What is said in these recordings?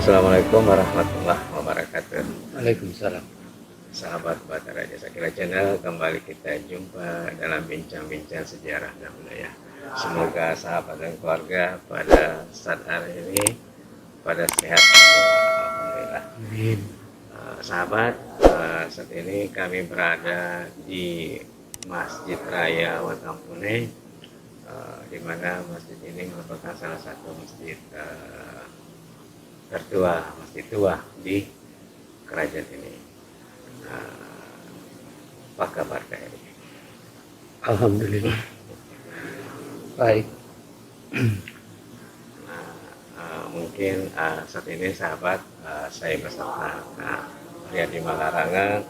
Assalamualaikum warahmatullahi wabarakatuh. Waalaikumsalam. Sahabat Batara Jasa Kira Channel, kembali kita jumpa dalam bincang-bincang sejarah dan budaya. Semoga sahabat dan keluarga pada saat hari ini pada sehat semua. Alhamdulillah. Amin. Sahabat, saat ini kami berada di Masjid Raya Watampone, di mana masjid ini merupakan salah satu masjid tertua, masjid tua di kerajaan ini. Apa kabar KRI? Alhamdulillah. Baik. Mungkin saat ini sahabat, saya beserta Riyadi Malarangan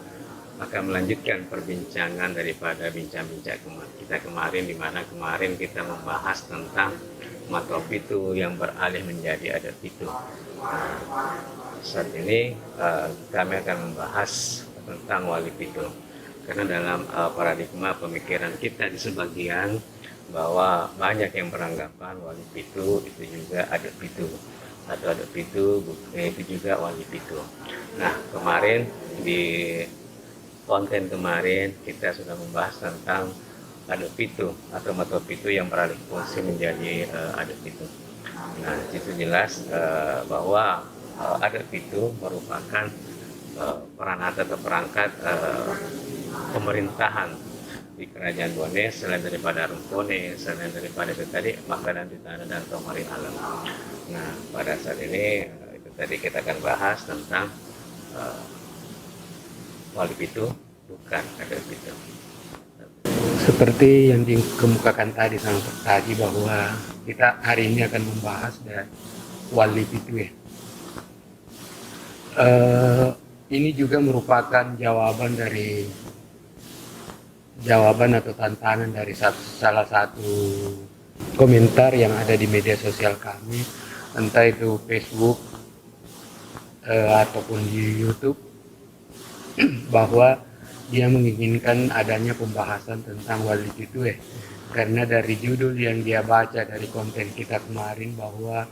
akan melanjutkan perbincangan daripada bincang-bincang kita kemarin, di mana kemarin kita membahas tentang mata pitu yang beralih menjadi adat pitu. Saat ini kami akan membahas tentang wali pitu, karena dalam paradigma pemikiran kita di sebagian bahwa banyak yang beranggapan wali pitu itu juga adat pitu, atau adat pitu itu juga wali pitu. Nah, kemarin di konten kemarin kita sudah membahas tentang adat pitu atau mata pitu yang beralih fungsi menjadi adat pitu. Nah, itu jelas bahwa adat pitu merupakan peranata atau perangkat pemerintahan di kerajaan Bone, selain daripada Rumpone, selain daripada itu tadi makanan di tanah dan kemarin alam. Nah, pada saat ini itu tadi kita akan bahas tentang wali pitu bukan adat pitu. Seperti yang dikemukakan tadi sama tadi bahwa kita hari ini akan membahas dari wali pitu ya. Ini juga merupakan jawaban atau tantangan dari salah satu komentar yang ada di media sosial kami, entah itu Facebook ataupun di YouTube, bahwa dia menginginkan adanya pembahasan tentang wali pitu karena dari judul yang dia baca dari konten kita kemarin bahwa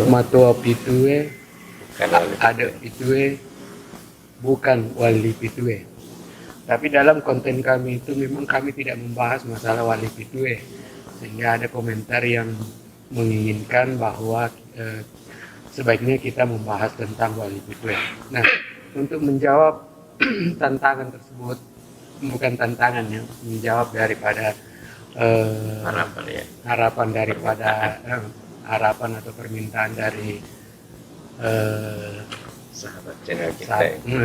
matua pitu ada pitu bukan wali pitu. Tapi dalam konten kami itu memang kami tidak membahas masalah wali pitu sehingga ada komentar yang menginginkan bahwa sebaiknya kita membahas tentang wali pitu. Nah, untuk menjawab tantangan tersebut, bukan tantangan ya, menjawab daripada harapan daripada harapan atau permintaan dari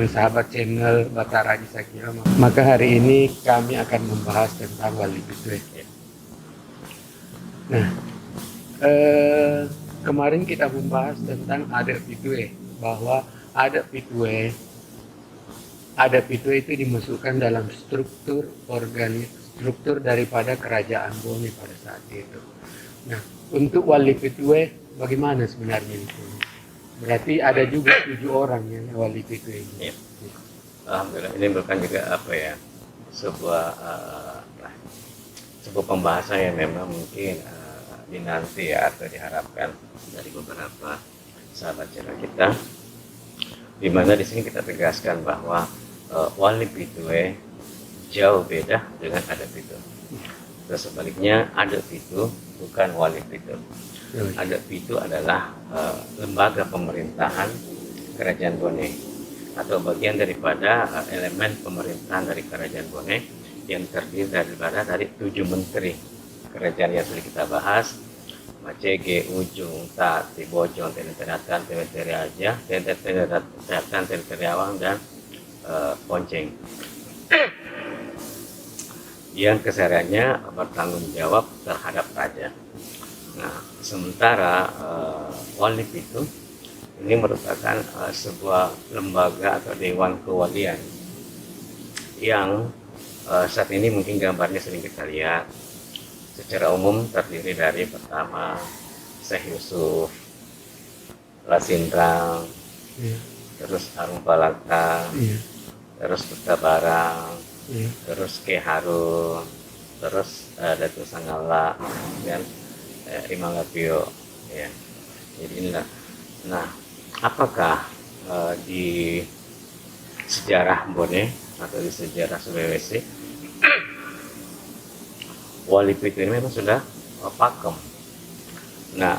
sahabat channel Batara Jasa Kira, maka hari ini kami akan membahas tentang wali pitu. Nah, kemarin kita membahas tentang adat pitu bahwa adat pitu itu dimasukkan dalam struktur daripada kerajaan Bone pada saat itu. Nah, untuk wali pitu bagaimana sebenarnya itu? Berarti ada juga 7 orang ya wali pitu ini. Ya. Alhamdulillah, ini bukan juga sebuah pembahasan yang memang mungkin dinanti ya, atau diharapkan dari beberapa sahabat channel kita, di mana di sini kita tegaskan bahwa wali pitu jauh beda dengan adat pitu. Terus sebaliknya, adat pitu bukan wali pitu. Adat pitu adalah lembaga pemerintahan kerajaan Bone, atau bagian daripada elemen pemerintahan dari kerajaan Bone yang terdiri daripada dari 7 menteri kerajaan yang sudah kita bahas: Macege, Ujung, Tati, Bojong, Tenteratan, Tenteriaja, Tenteratan, Tenteriawang, dan Ponceng, yang kesehariannya bertanggung jawab terhadap raja. Nah, sementara wali pitu ini merupakan sebuah lembaga atau dewan kewalian yang saat ini mungkin gambarnya sering kita lihat. Secara umum terdiri dari pertama Syekh Yusuf, Lasindrang, terus Arung Balaka, terus Putra Barang, terus Ki Harun, terus Datuk Sanggala, dan Imam Lapio ya. Jadi inilah. Nah, apakah di sejarah Bone atau di sejarah Sulawesi Wali Pitu ini memang sudah pakem. Nah,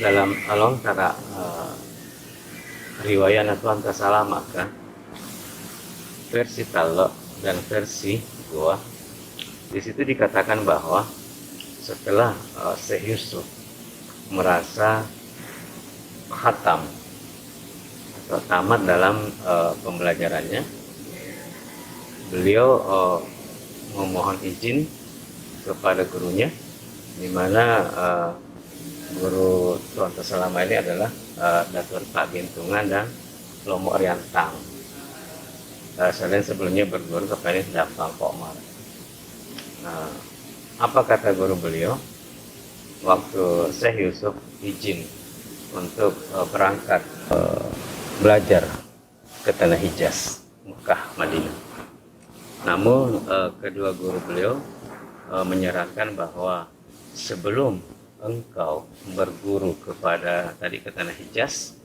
dalam lontara riwayat Tuanta Salamaka versi Talo dan versi Goa, di situ dikatakan bahwa setelah Syekh Yusuf merasa khatam atau tamat dalam pembelajarannya, beliau memohon izin kepada gurunya, di mana guru Tuanta Salama ini adalah Datuk Pak Bintungan dan Lomo Riantang. Selain sebelumnya berguru kepada Dapang Pokmar. Apa kata guru beliau waktu Syekh Yusuf izin untuk berangkat belajar ke tanah Hijaz, Mekah, Madinah. Namun kedua guru beliau menyarankan bahwa sebelum engkau berguru kepada tadi ke tanah Hijaz,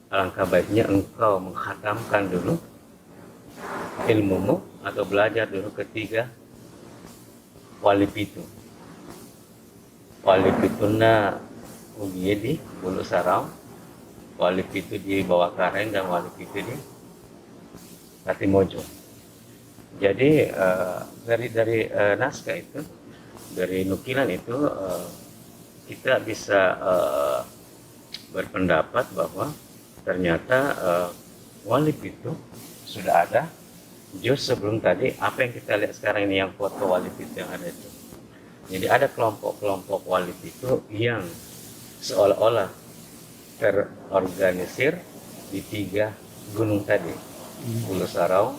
alangkah baiknya engkau menghatamkan dulu ilmumu atau belajar dulu ketiga Wali Pitu. Wali Pituna Ugie di Bulu Sarau, Wali Pitu di Bawah Karen, dan Wali Pitu di Katimojo. Jadi dari naskah itu, dari nukilan itu, kita bisa berpendapat bahwa ternyata Wali Pitu sudah ada jauh sebelum tadi apa yang kita lihat sekarang ini, yang foto Wali Pitu yang ada itu. Jadi ada kelompok-kelompok Wali Pitu yang seolah-olah terorganisir di 3 gunung tadi, Bulu Sarau,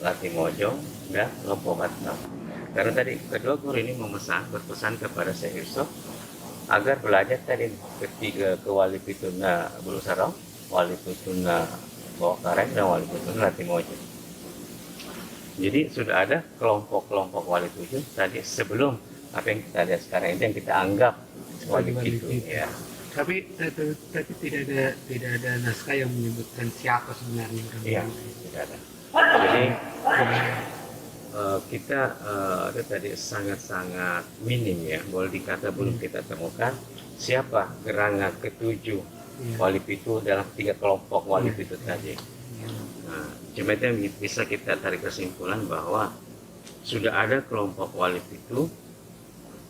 Latimojo, dan Lopo Batam. Karena tadi kedua guru ini berpesan kepada Syekh Yusuf agar belajar tadi ketiga ke Wali Pituna Bulu Sarau, Wali Pituna Bawah Karen, dan Wali Pituna Latimojo. Jadi sudah ada kelompok-kelompok Wali Pitu tadi sebelum apa yang kita lihat sekarang ini yang kita anggap Wali Pitu. Ya. Tapi tidak ada naskah yang menyebutkan siapa sebenarnya orang Iya, itu. tidak ada. Jadi kita itu tadi sangat-sangat minim ya, boleh dikata belum kita temukan siapa gerangan ketujuh Wali Pitu dalam 3 kelompok Wali Pitu tadi. Nah, cuma itu yang bisa kita tarik kesimpulan bahwa sudah ada kelompok Wali Pitu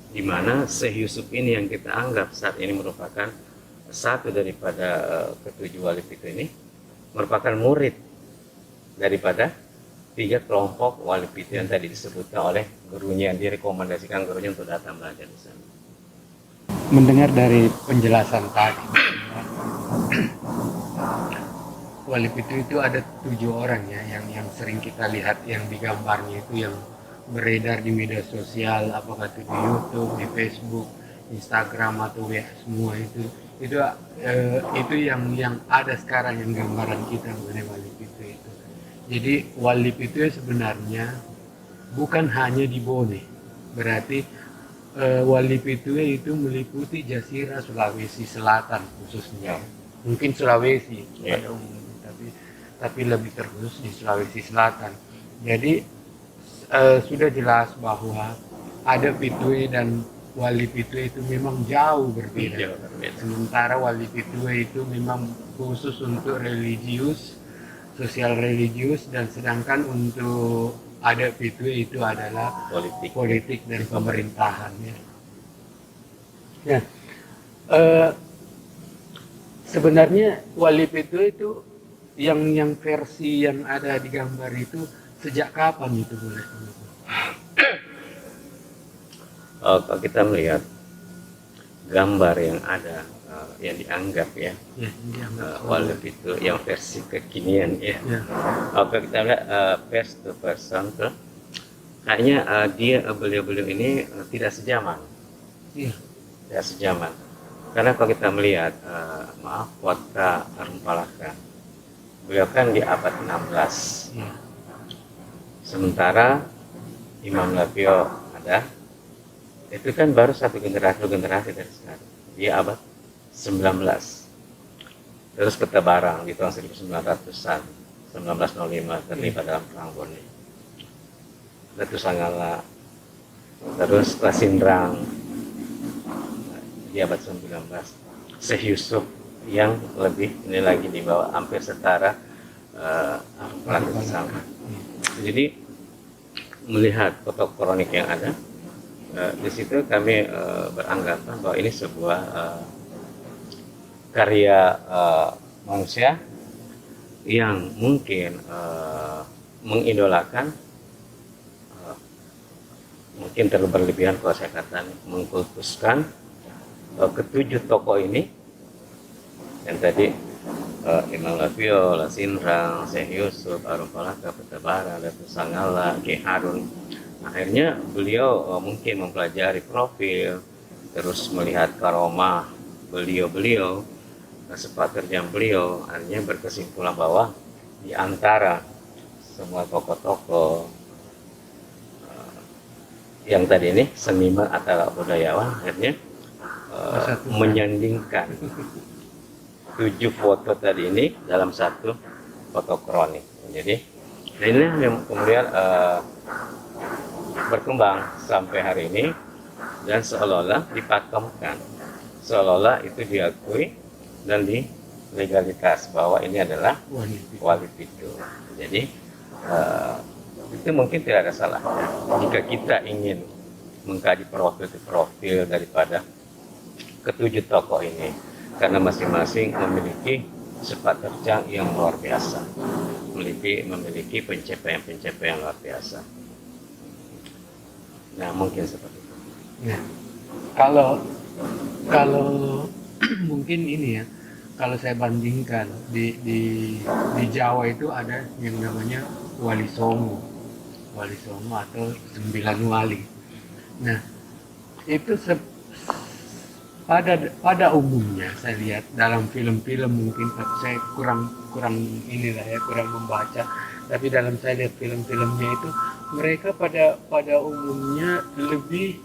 di mana Syekh Yusuf ini yang kita anggap saat ini merupakan satu daripada ketujuh Wali Pitu ini, merupakan murid daripada 3 kelompok Wali Pitu yang tadi disebutkan oleh gurunya, yang direkomendasikan gurunya untuk datang belajar di sana. Mendengar dari penjelasan tadi, Wali Pitu itu ada 7 orang ya, yang sering kita lihat yang di gambarnya itu, yang beredar di media sosial, apakah itu di YouTube, di Facebook, Instagram atau WA, semua itu yang ada sekarang, yang gambaran kita mengenai Wali Pitu itu. Jadi Wali Pitu sebenarnya bukan hanya di Bone, berarti Wali Pitu itu meliputi Jazirah Sulawesi Selatan khususnya, mungkin Sulawesi pada umumnya, tapi lebih terkhusus di Sulawesi Selatan. Jadi sudah jelas bahwa ada Pitue dan Wali Pitue itu memang jauh berbeda. Sementara Wali Pitue itu memang khusus untuk religius, sosial religius, dan sedangkan untuk ada Pitue itu adalah politik dan pemerintahan. Ya. Sebenarnya Wali Pitue itu yang versi yang ada di gambar itu sejak kapan itu boleh? Kalau kita melihat gambar yang ada, yang dianggap ya, Wali Pitu yang versi kekinian ya. Kalau kita lihat face to person tuh, kayaknya beliau-beliau ini tidak sejaman. Tidak sejaman. Karena kalau kita melihat, Waka Arumpalaka, beliau kan di abad 16. Sementara Imam Labio ada, itu kan baru satu generasi dari sekarang. Dia abad 19. Terus Peta Barang di tahun 1900-an, 1905 terlibat dalam Perang Bone. Datu Sangala, terus Lasindrang di abad 19. Syekh Yusuf yang lebih ini lagi di bawah hampir setara Ratu Sama. Jadi melihat foto kronik yang ada di situ kami beranggapan bahwa ini sebuah karya manusia yang mungkin mengidolakan, mungkin terlalu berlebihan kalau saya katakan mengkultuskan ketujuh tokoh ini yang tadi Imam Labio, Lasindrang, Syekh Yusuf, Arum Palaka, Peta Barang, Datu Sangala, Ki Harun. Akhirnya beliau mungkin mempelajari profil, terus melihat karomah beliau-beliau, sepak terjang beliau, akhirnya berkesimpulan bahwa di antara semua tokoh-tokoh yang tadi ini seniman atau budayawan akhirnya menyandingkan 7 foto tadi ini dalam satu foto kronik. Jadi ini yang kemudian berkembang sampai hari ini dan seolah-olah dipakemkan, seolah-olah itu diakui dan dilegalitas bahwa ini adalah wali pitu. Jadi itu mungkin tidak ada salahnya jika kita ingin mengkaji profil daripada ketujuh tokoh ini, karena masing-masing memiliki sifat terjang yang luar biasa, memiliki pencapaian luar biasa. Nah, mungkin seperti itu. Nah, kalau mungkin ini ya, kalau saya bandingkan di Jawa itu ada yang namanya Wali Songo atau 9 wali. Nah, itu pada umumnya saya lihat dalam film-film, mungkin saya kurang membaca, tapi dalam saya lihat film-filmnya itu mereka pada umumnya lebih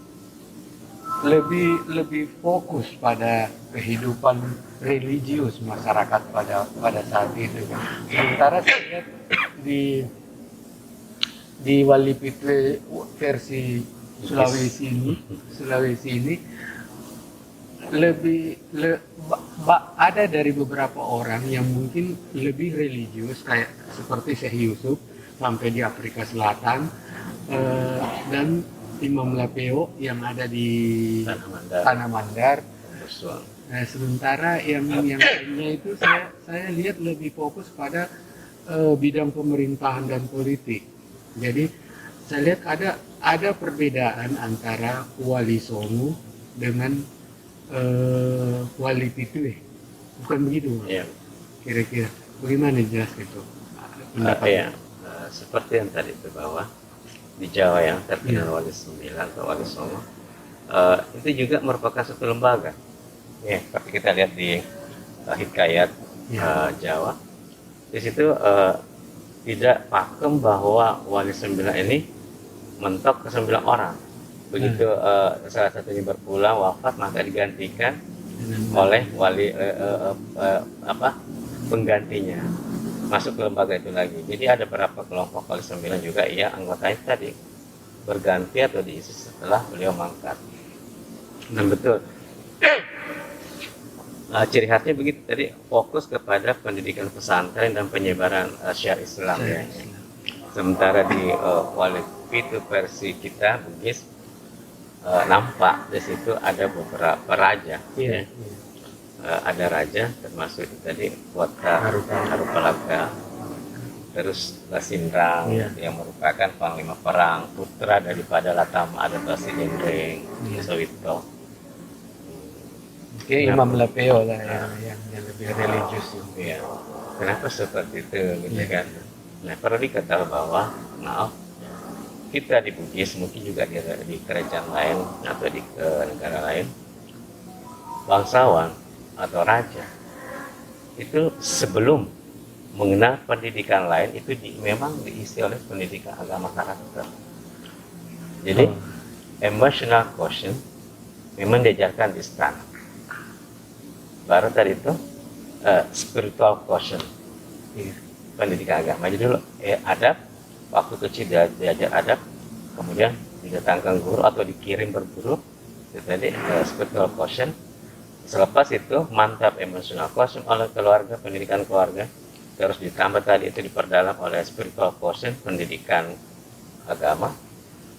fokus pada kehidupan religius masyarakat pada saat itu. Sementara saya lihat di Wali Pitu versi Sulawesi ini ada dari beberapa orang yang mungkin lebih religius, kayak seperti Syekh Yusuf sampai di Afrika Selatan, dan Imam Lapeo yang ada di Tanah Mandar. Nah, sementara yang lainnya itu saya lihat lebih fokus pada bidang pemerintahan dan politik. Jadi saya lihat ada perbedaan antara Wali Songo dengan Wali Pitu, bukan begitu? Ya. Kira-kira bagaimana jelas itu? Seperti yang tadi itu bahwa di Jawa yang terkenal Wali 9 atau Wali Songo, itu juga merupakan satu lembaga. Ya, seperti kita lihat di Hikayat Jawa, di situ tidak pakem bahwa Wali 9 ini mentok ke 9 orang. Begitu salah satunya berpulang wafat, maka digantikan oleh wali penggantinya, masuk ke lembaga itu lagi. Jadi ada beberapa kelompok Wali 9 juga anggotanya tadi berganti atau diisi setelah beliau mangkat. Dan betul ciri khasnya begitu tadi, fokus kepada pendidikan pesantren dan penyebaran syiar Islam ya. Sementara di Wali Pitu versi kita Bugis nampak di situ ada beberapa raja, ada raja termasuk itu tadi Kota Harupalaka, terus Lasindrang yang merupakan panglima perang, putra daripada Latama Adaptasi Jendreng Sowito. Imam Lapeo lah yang lebih religius. Ya. Kenapa seperti itu gitu kan? Nah, perlu diketahui bahwa kita di Bugis, mungkin juga di kerajaan lain atau di negara lain, bangsawan atau raja itu sebelum mengenal pendidikan lain itu memang diisi oleh pendidikan agama karakter. Jadi emotional quotient memang diajarkan di istana. Baru tadi itu spiritual quotient, Iya. pendidikan agama. Jadi dulu adab, waktu kecil dia diajar adab, kemudian didatangkan guru atau dikirim berguru, itu tadi spiritual quotient. Selepas itu mantap emotional quotient oleh keluarga, pendidikan keluarga, terus ditambah tadi itu diperdalam oleh spiritual quotient, pendidikan agama,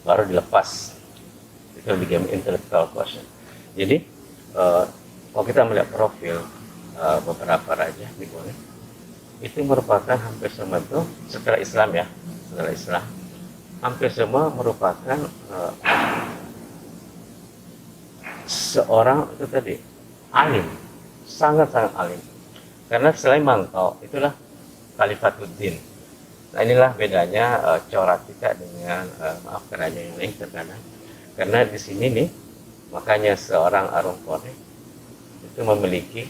baru dilepas itu di intellectual quotient. Jadi kalau kita melihat profil beberapa raja di Bone, itu merupakan hampir semua itu setelah Islam ya, setelah Islam hampir semua merupakan seorang itu tadi alim, sangat-sangat alim. Karena selain Mangkau itulah Khalifatuddin. Nah inilah bedanya corak kita dengan maaf raja yang lain terkadang. Karena di sini nih makanya seorang Arungkone itu memiliki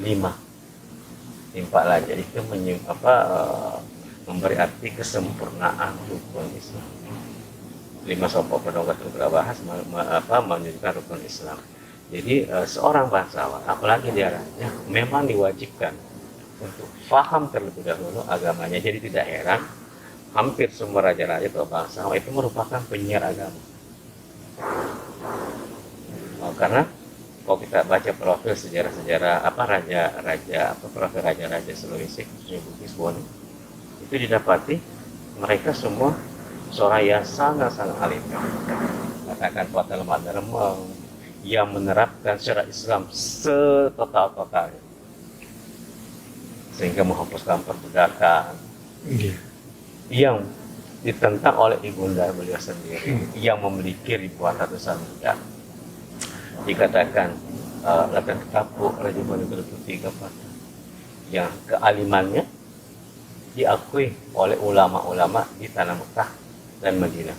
5 timpalan. Jadi itu memberi arti kesempurnaan rukun Islam. 5 sopok penongkat kita bahas menunjukkan rukun Islam. Jadi seorang bangsawan, apalagi dia raja, memang diwajibkan untuk paham terlebih dahulu agamanya. Jadi tidak heran hampir semua raja-raja atau bangsawan itu merupakan penyiar agama. Karena kalau kita baca profil sejarah-sejarah profil raja-raja Sulawesi khususnya Bugis Bone, itu didapati mereka semua seorang yang sangat-sangat alim. Katakan Tuatha Lemah Darmong yang menerapkan syariat Islam setotal-totalnya sehingga menghapuskan perbudakan yang ditentang oleh ibunda beliau sendiri yang memiliki ribuan ratusan budak. Dikatakan Latan Kapuk Raja Bone Putih Kapata yang kealimannya diakui oleh ulama-ulama di tanah Mekah dan Madinah,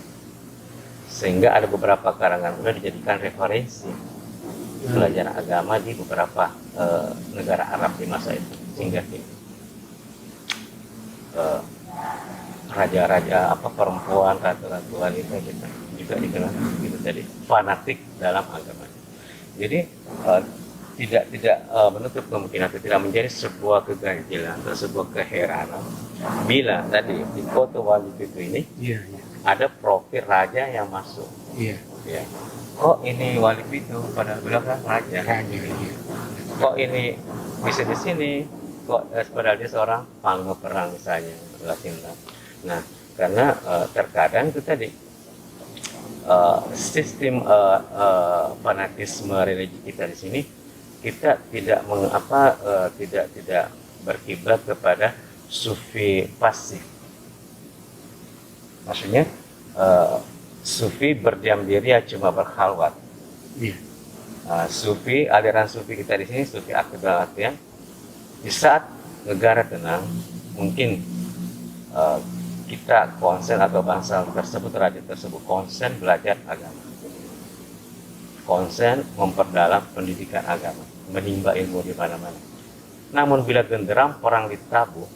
sehingga ada beberapa karangan sudah dijadikan referensi pelajaran agama di beberapa negara Arab di masa itu, sehingga raja-raja perempuan, ratu-ratu wanita gitu, juga dikenal gitu tadi fanatik dalam agama. Jadi tidak menutup kemungkinan itu tidak menjadi sebuah keganjilan atau sebuah keheranan bila tadi di foto wali itu ini ada profil raja yang masuk. Ya. Kok ini wali itu pada beliau kan raja. Kok ini bisa di sini? Kok padahal dia seorang panglima perang misalnya, Latinda. Nah, karena terkadang itu tadi sistem fanatisme religi kita di sini kita tidak tidak berkiblat kepada sufi pasif. Maksudnya sufi berdiam diri ya cuma berkhalwat. Sufi, aliran sufi kita di sini sufi akbar ya. Di saat negara tenang, mungkin kita konsen atau bangsa tersebut, raja tersebut konsen belajar agama, konsen memperdalam pendidikan agama, menimba ilmu di mana-mana. Namun bila genderang perang ditabuh,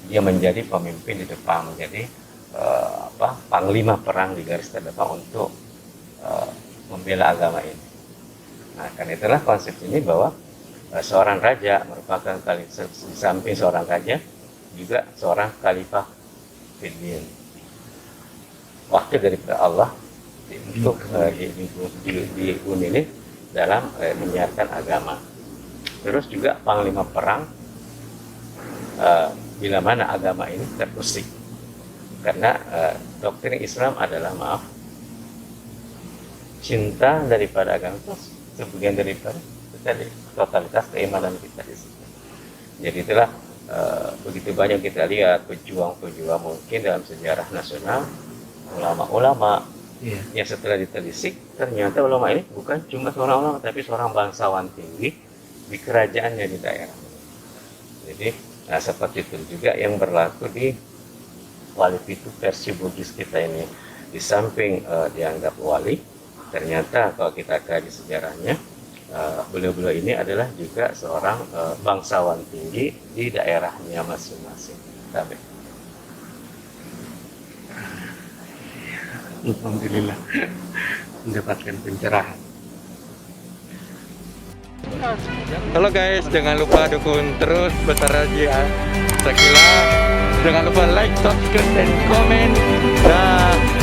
dia menjadi pemimpin di depan, menjadi panglima perang di garis terdepan untuk membela agama ini. Nah, karena itulah konsep ini bahwa seorang raja merupakan di samping seorang raja juga seorang khalifah fiddin, wakil daripada Allah untuk di bumi ini dalam menyiarkan agama. Terus juga panglima perang bila mana agama ini terusik, karena doktrin Islam adalah cinta daripada agama itu sebagian daripada totalitas keimanan kita di situ. Jadi itulah begitu banyak kita lihat pejuang-pejuang mungkin dalam sejarah nasional, ulama-ulama yang setelah ditelisik ternyata ulama ini bukan cuma seorang ulama tapi seorang bangsawan tinggi di kerajaannya di daerah. Jadi seperti itu juga yang berlaku di wali itu versi Bugis kita ini. Di samping dianggap wali, ternyata kalau kita kaji sejarahnya, beliau-beliau ini adalah juga seorang bangsawan tinggi di daerahnya masing-masing. Alhamdulillah mendapatkan pencerahan. Halo guys, jangan lupa dukung terus Betara Jia Sakila. Jangan lupa like, subscribe, dan komen. Dah.